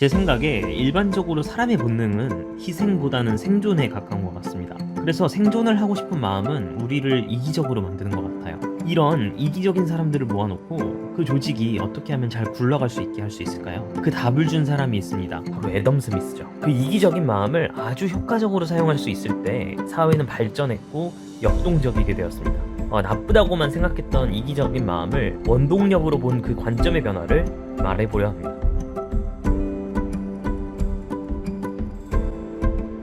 제 생각에 일반적으로 사람의 본능은 희생보다는 생존에 가까운 것 같습니다. 그래서 생존을 하고 싶은 마음은 우리를 이기적으로 만드는 것 같아요. 이런 이기적인 사람들을 모아놓고 그 조직이 어떻게 하면 잘 굴러갈 수 있게 할 수 있을까요? 그 답을 준 사람이 있습니다. 바로 애덤 스미스죠. 그 이기적인 마음을 아주 효과적으로 사용할 수 있을 때 사회는 발전했고 역동적이게 되었습니다. 나쁘다고만 생각했던 이기적인 마음을 원동력으로 본 그 관점의 변화를 말해보려 합니다.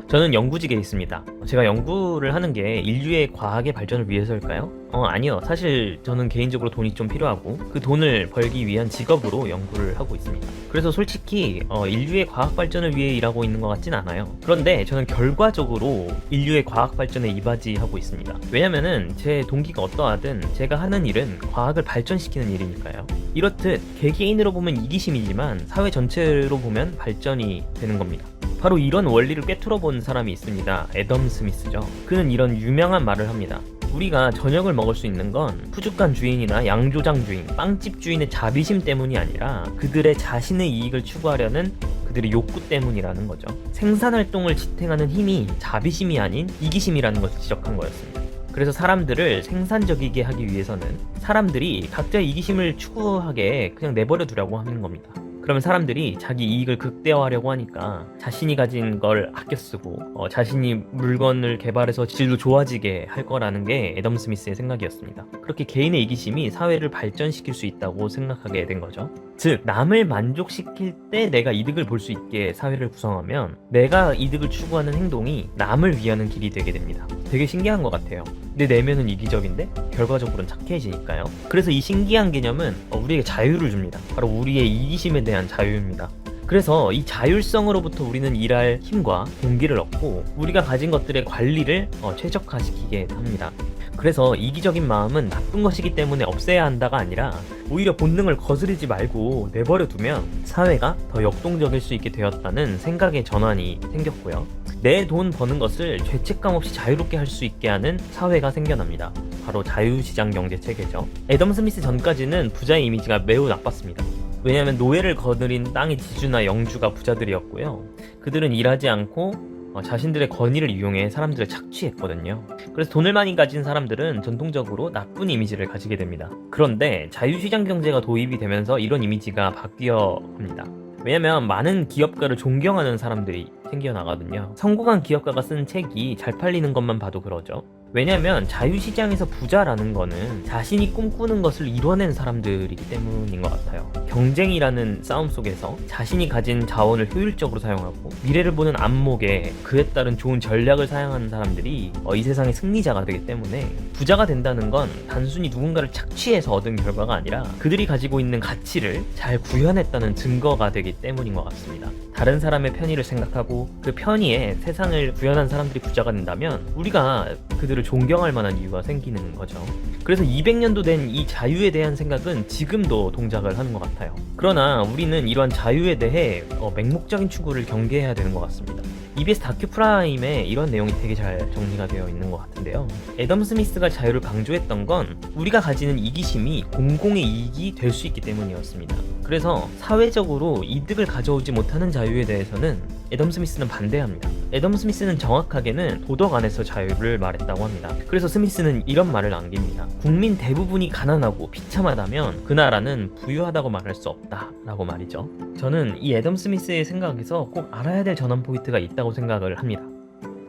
저는 연구직에 있습니다. 제가 연구를 하는 게 인류의 과학의 발전을 위해서일까요? 아니요. 사실 저는 개인적으로 돈이 좀 필요하고 그 돈을 벌기 위한 직업으로 연구를 하고 있습니다. 그래서 솔직히 인류의 과학 발전을 위해 일하고 있는 것 같진 않아요. 그런데 저는 결과적으로 인류의 과학 발전에 이바지하고 있습니다. 왜냐면은 제 동기가 어떠하든 제가 하는 일은 과학을 발전시키는 일이니까요. 이렇듯 개개인으로 보면 이기심이지만 사회 전체로 보면 발전이 되는 겁니다. 바로 이런 원리를 꿰뚫어 본 사람이 있습니다. 애덤 스미스죠. 그는 이런 유명한 말을 합니다. 우리가 저녁을 먹을 수 있는 건 푸주간 주인이나 양조장 주인, 빵집 주인의 자비심 때문이 아니라 그들의 자신의 이익을 추구하려는 그들의 욕구 때문이라는 거죠. 생산활동을 지탱하는 힘이 자비심이 아닌 이기심이라는 것을 지적한 거였습니다. 그래서 사람들을 생산적이게 하기 위해서는 사람들이 각자의 이기심을 추구하게 그냥 내버려 두라고 하는 겁니다. 그러면 사람들이 자기 이익을 극대화하려고 하니까 자신이 가진 걸 아껴 쓰고 자신이 물건을 개발해서 질도 좋아지게 할 거라는 게 애덤 스미스의 생각이었습니다. 그렇게 개인의 이기심이 사회를 발전시킬 수 있다고 생각하게 된 거죠. 즉, 남을 만족시킬 때 내가 이득을 볼 수 있게 사회를 구성하면 내가 이득을 추구하는 행동이 남을 위하는 길이 되게 됩니다. 되게 신기한 것 같아요. 내 내면은 이기적인데 결과적으로는 착해지니까요. 그래서 이 신기한 개념은 우리에게 자유를 줍니다. 바로 우리의 이기심에 대한 자유입니다. 그래서 이 자율성으로부터 우리는 일할 힘과 동기를 얻고 우리가 가진 것들의 관리를 최적화시키게 합니다. 그래서 이기적인 마음은 나쁜 것이기 때문에 없애야 한다가 아니라 오히려 본능을 거스르지 말고 내버려 두면 사회가 더 역동적일 수 있게 되었다는 생각의 전환이 생겼고요. 내 돈 버는 것을 죄책감 없이 자유롭게 할 수 있게 하는 사회가 생겨납니다. 바로 자유시장 경제 체계죠. 애덤 스미스 전까지는 부자의 이미지가 매우 나빴습니다. 왜냐하면 노예를 거느린 땅의 지주나 영주가 부자들이었고요. 그들은 일하지 않고 자신들의 권위를 이용해 사람들을 착취했거든요. 그래서 돈을 많이 가진 사람들은 전통적으로 나쁜 이미지를 가지게 됩니다. 그런데 자유시장 경제가 도입이 되면서 이런 이미지가 바뀌어 갑니다. 왜냐면 많은 기업가를 존경하는 사람들이 생겨나거든요. 성공한 기업가가 쓴 책이 잘 팔리는 것만 봐도 그러죠. 왜냐면 자유시장에서 부자라는 거는 자신이 꿈꾸는 것을 이뤄낸 사람들이기 때문인 것 같아요. 경쟁이라는 싸움 속에서 자신이 가진 자원을 효율적으로 사용하고 미래를 보는 안목에 그에 따른 좋은 전략을 사용하는 사람들이 이 세상의 승리자가 되기 때문에 부자가 된다는 건 단순히 누군가를 착취해서 얻은 결과가 아니라 그들이 가지고 있는 가치를 잘 구현했다는 증거가 되기 때문인 것 같습니다. 다른 사람의 편의를 생각하고 그 편의에 세상을 구현한 사람들이 부자가 된다면 우리가 그들을 존경할 만한 이유가 생기는 거죠. 그래서 200년도 된 이 자유에 대한 생각은 지금도 동작을 하는 것 같아요. 그러나 우리는 이러한 자유에 대해 맹목적인 추구를 경계해야 되는 것 같습니다. EBS 다큐 프라임에 이런 내용이 되게 잘 정리가 되어 있는 것 같은데요. 애덤 스미스가 자유를 강조했던 건 우리가 가지는 이기심이 공공의 이익이 될 수 있기 때문이었습니다. 그래서 사회적으로 이득을 가져오지 못하는 자유에 대해서는 애덤 스미스는 반대합니다. 애덤 스미스는 정확하게는 도덕 안에서 자유를 말했다고 합니다. 그래서 스미스는 이런 말을 남깁니다. 국민 대부분이 가난하고 비참하다면 그 나라는 부유하다고 말할 수 없다 라고 말이죠. 저는 이 애덤 스미스의 생각에서 꼭 알아야 될 전환 포인트가 있다고 생각을 합니다.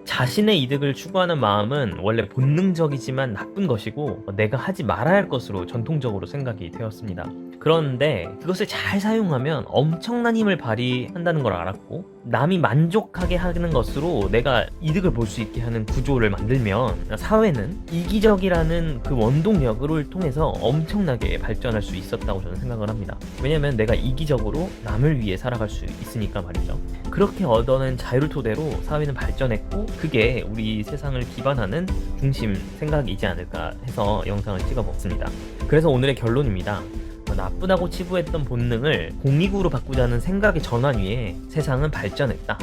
자신의 이득을 추구하는 마음은 원래 본능적이지만 나쁜 것이고 내가 하지 말아야 할 것으로 전통적으로 생각이 되었습니다. 그런데 그것을 잘 사용하면 엄청난 힘을 발휘한다는 걸 알았고 남이 만족하게 하는 것으로 내가 이득을 볼 수 있게 하는 구조를 만들면 사회는 이기적이라는 그 원동력을 통해서 엄청나게 발전할 수 있었다고 저는 생각을 합니다. 왜냐면 내가 이기적으로 남을 위해 살아갈 수 있으니까 말이죠. 그렇게 얻어낸 자유를 토대로 사회는 발전했고 그게 우리 세상을 기반하는 중심 생각이지 않을까 해서 영상을 찍어봤습니다. 그래서 오늘의 결론입니다. 나쁘다고 치부했던 본능을 공익으로 바꾸자는 생각의 전환 위에 세상은 발전했다.